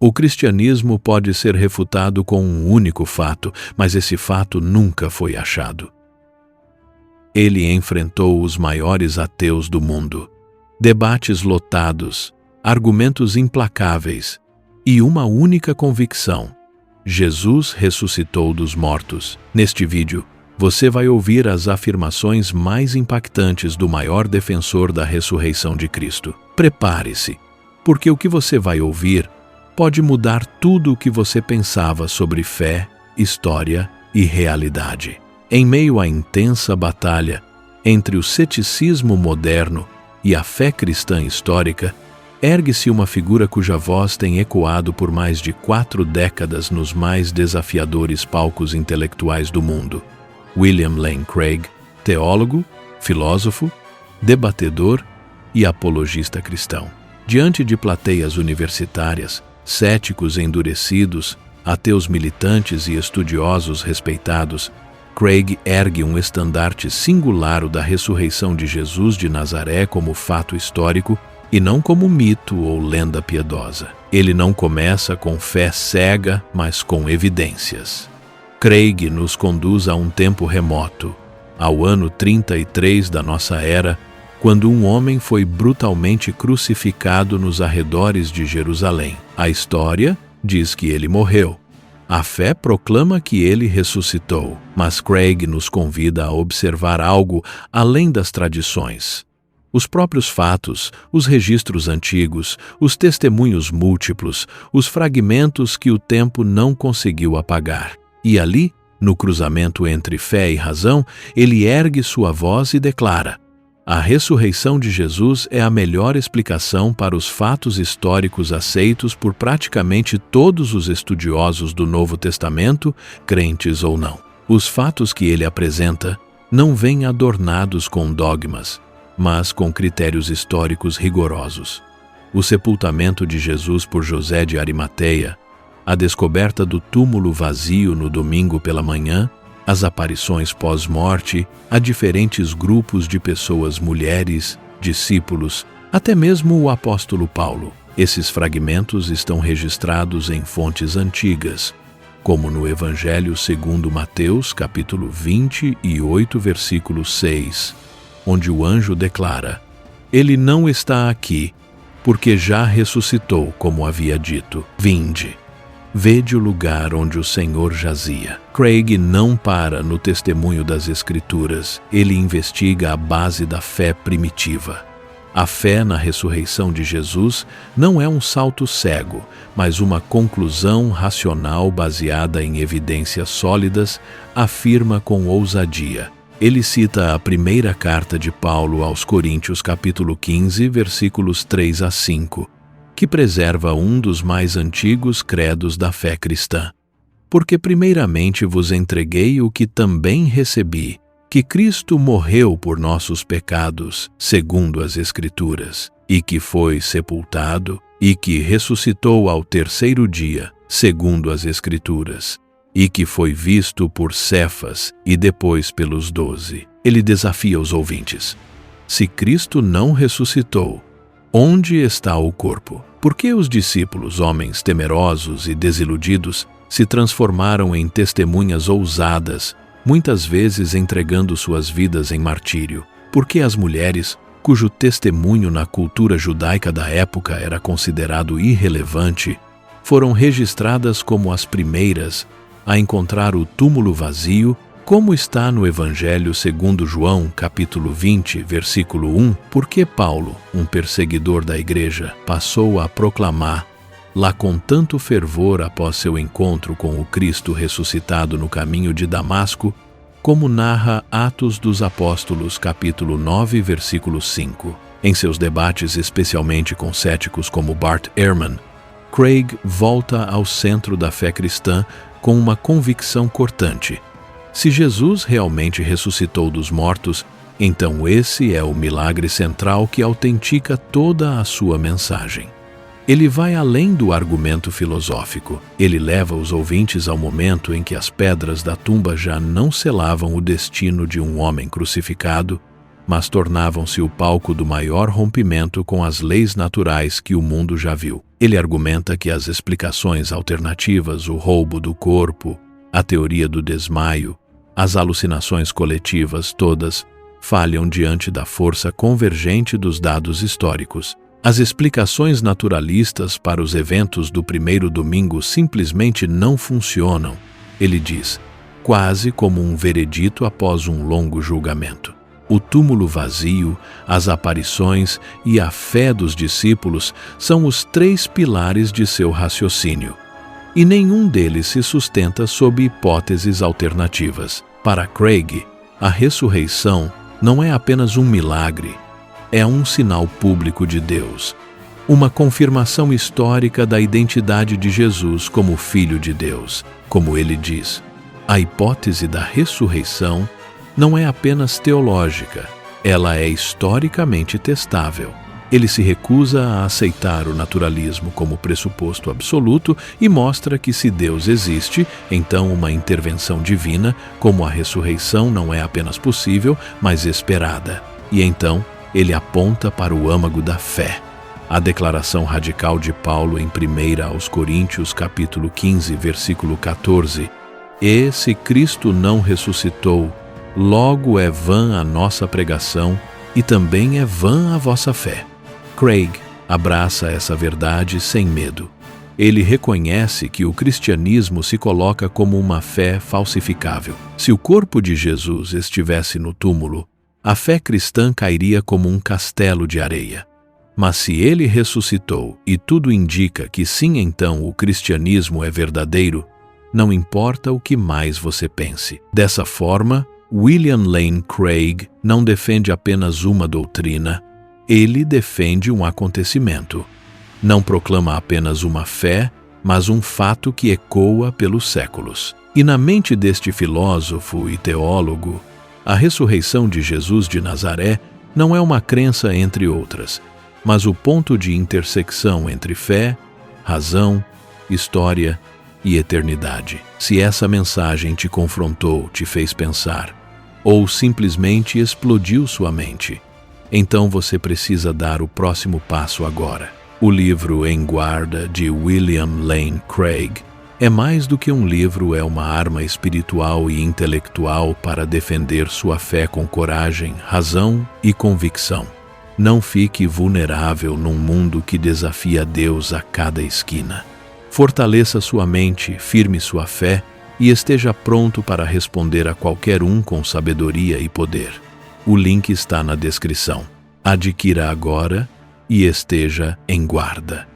O cristianismo pode ser refutado com um único fato, mas esse fato nunca foi achado. Ele enfrentou os maiores ateus do mundo, debates lotados, argumentos implacáveis e uma única convicção: Jesus ressuscitou dos mortos. Neste vídeo, você vai ouvir as afirmações mais impactantes do maior defensor da ressurreição de Cristo. Prepare-se, porque o que você vai ouvir pode mudar tudo o que você pensava sobre fé, história e realidade. Em meio à intensa batalha entre o ceticismo moderno e a fé cristã histórica, ergue-se uma figura cuja voz tem ecoado por mais de 4 décadas nos mais desafiadores palcos intelectuais do mundo. William Lane Craig, teólogo, filósofo, debatedor e apologista cristão. Diante de plateias universitárias, céticos endurecidos, ateus militantes e estudiosos respeitados, Craig ergue um estandarte singular da ressurreição de Jesus de Nazaré como fato histórico e não como mito ou lenda piedosa. Ele não começa com fé cega, mas com evidências. Craig nos conduz a um tempo remoto, ao ano 33 da nossa era, quando um homem foi brutalmente crucificado nos arredores de Jerusalém. A história diz que ele morreu. A fé proclama que ele ressuscitou, mas Craig nos convida a observar algo além das tradições. Os próprios fatos, os registros antigos, os testemunhos múltiplos, os fragmentos que o tempo não conseguiu apagar. E ali, no cruzamento entre fé e razão, ele ergue sua voz e declara: a ressurreição de Jesus é a melhor explicação para os fatos históricos aceitos por praticamente todos os estudiosos do Novo Testamento, crentes ou não. Os fatos que ele apresenta não vêm adornados com dogmas, mas com critérios históricos rigorosos. O sepultamento de Jesus por José de Arimateia, a descoberta do túmulo vazio no domingo pela manhã, as aparições pós-morte a diferentes grupos de pessoas, mulheres, discípulos, até mesmo o apóstolo Paulo. Esses fragmentos estão registrados em fontes antigas, como no Evangelho segundo Mateus, capítulo 28, versículo 6, onde o anjo declara: ele não está aqui, porque já ressuscitou, como havia dito. Vinde, vede o lugar onde o Senhor jazia. Craig não para no testemunho das Escrituras, ele investiga a base da fé primitiva. A fé na ressurreição de Jesus não é um salto cego, mas uma conclusão racional baseada em evidências sólidas, afirma com ousadia. Ele cita a primeira carta de Paulo aos Coríntios, capítulo 15, versículos 3 a 5, que preserva um dos mais antigos credos da fé cristã. Porque primeiramente vos entreguei o que também recebi, que Cristo morreu por nossos pecados, segundo as Escrituras, e que foi sepultado, e que ressuscitou ao terceiro dia, segundo as Escrituras, e que foi visto por Cefas e depois pelos 12. Ele desafia os ouvintes: se Cristo não ressuscitou, onde está o corpo? Por que os discípulos, homens temerosos e desiludidos, se transformaram em testemunhas ousadas, muitas vezes entregando suas vidas em martírio? Por que as mulheres, cujo testemunho na cultura judaica da época era considerado irrelevante, foram registradas como as primeiras a encontrar o túmulo vazio, como está no Evangelho segundo João, capítulo 20, versículo 1, porque Paulo, um perseguidor da igreja, passou a proclamar lá com tanto fervor após seu encontro com o Cristo ressuscitado no caminho de Damasco, como narra Atos dos Apóstolos, capítulo 9, versículo 5. Em seus debates, especialmente com céticos como Bart Ehrman, Craig volta ao centro da fé cristã com uma convicção cortante: se Jesus realmente ressuscitou dos mortos, então esse é o milagre central que autentica toda a sua mensagem. Ele vai além do argumento filosófico. Ele leva os ouvintes ao momento em que as pedras da tumba já não selavam o destino de um homem crucificado, mas tornavam-se o palco do maior rompimento com as leis naturais que o mundo já viu. Ele argumenta que as explicações alternativas, o roubo do corpo, a teoria do desmaio, as alucinações coletivas, todas falham diante da força convergente dos dados históricos. As explicações naturalistas para os eventos do primeiro domingo simplesmente não funcionam, ele diz, quase como um veredito após um longo julgamento. O túmulo vazio, as aparições e a fé dos discípulos são os 3 pilares de seu raciocínio, e nenhum deles se sustenta sob hipóteses alternativas. Para Craig, a ressurreição não é apenas um milagre, é um sinal público de Deus, uma confirmação histórica da identidade de Jesus como Filho de Deus. Como ele diz, a hipótese da ressurreição não é apenas teológica, ela é historicamente testável. Ele se recusa a aceitar o naturalismo como pressuposto absoluto e mostra que se Deus existe, então uma intervenção divina, como a ressurreição, não é apenas possível, mas esperada. E então, ele aponta para o âmago da fé. A declaração radical de Paulo em 1 aos Coríntios, capítulo 15, versículo 14. E se Cristo não ressuscitou, logo é vã a nossa pregação e também é vã a vossa fé. Craig abraça essa verdade sem medo. Ele reconhece que o cristianismo se coloca como uma fé falsificável. Se o corpo de Jesus estivesse no túmulo, a fé cristã cairia como um castelo de areia. Mas se ele ressuscitou e tudo indica que sim, então o cristianismo é verdadeiro, não importa o que mais você pense. Dessa forma, William Lane Craig não defende apenas uma doutrina, ele defende um acontecimento. Não proclama apenas uma fé, mas um fato que ecoa pelos séculos. E na mente deste filósofo e teólogo, a ressurreição de Jesus de Nazaré não é uma crença entre outras, mas o ponto de intersecção entre fé, razão, história e eternidade. Se essa mensagem te confrontou, te fez pensar, ou simplesmente explodiu sua mente, então você precisa dar o próximo passo agora. O livro Em Guarda, de William Lane Craig, é mais do que um livro, é uma arma espiritual e intelectual para defender sua fé com coragem, razão e convicção. Não fique vulnerável num mundo que desafia Deus a cada esquina. Fortaleça sua mente, firme sua fé e esteja pronto para responder a qualquer um com sabedoria e poder. O link está na descrição. Adquira agora e esteja em guarda.